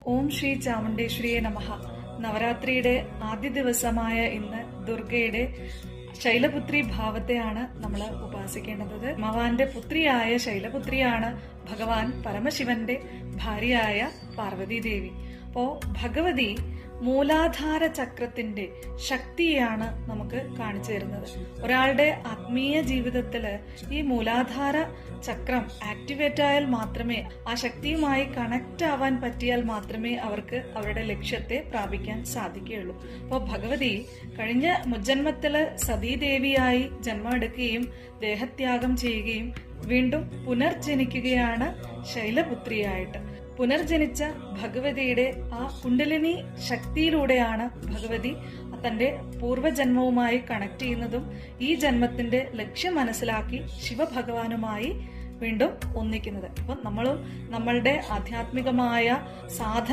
ഓം ശ്രീ ചാമുണ്ടേശ്വരിയെ നമഃ. നവരാത്രിയുടെ ആദ്യ ദിവസമായ ഇന്ന് ദുർഗയുടെ ശൈലപുത്രി ഭാവത്തെയാണ് നമ്മൾ ഉപാസിക്കേണ്ടത്. ഭഗവാന്റെ പുത്രിയായ ശൈലപുത്രിയാണ് ഭഗവാൻ പരമശിവന്റെ ഭാര്യയായ പാർവതി ദേവി. അപ്പോ ഭഗവതി മൂലാധാര ചക്രത്തിന്റെ ശക്തിയാണ് നമുക്ക് കാണിച്ചു തരുന്നത്. ഒരാളുടെ ആത്മീയ ജീവിതത്തില് ഈ മൂലാധാര ചക്രം ആക്ടിവേറ്റ് ആയാൽ മാത്രമേ, ആ ശക്തിയുമായി കണക്ട് ആവാൻ പറ്റിയാൽ മാത്രമേ അവർക്ക് അവരുടെ ലക്ഷ്യത്തെ പ്രാപിക്കാൻ സാധിക്കുകയുള്ളൂ. അപ്പോൾ ഭഗവതി കഴിഞ്ഞ മുജ്ജന്മത്തില് സതീദേവിയായി ജന്മമെടുക്കുകയും ദേഹത്യാഗം ചെയ്യുകയും വീണ്ടും പുനർജനിക്കുകയാണ് ശൈലപുത്രിയായിട്ട്. പുനർജനിച്ച ഭഗവതിയുടെ ആ കുണ്ടലിനി ശക്തിയിലൂടെയാണ് ഭഗവതി തന്റെ പൂർവ്വജന്മവുമായി കണക്ട് ചെയ്യുന്നതും ഈ ജന്മത്തിന്റെ ലക്ഷ്യം മനസ്സിലാക്കി ശിവഭഗവാനുമായി വീണ്ടും ഒന്നിക്കുന്നത്. അപ്പം നമ്മളും നമ്മളുടെ ആധ്യാത്മികമായ സാധന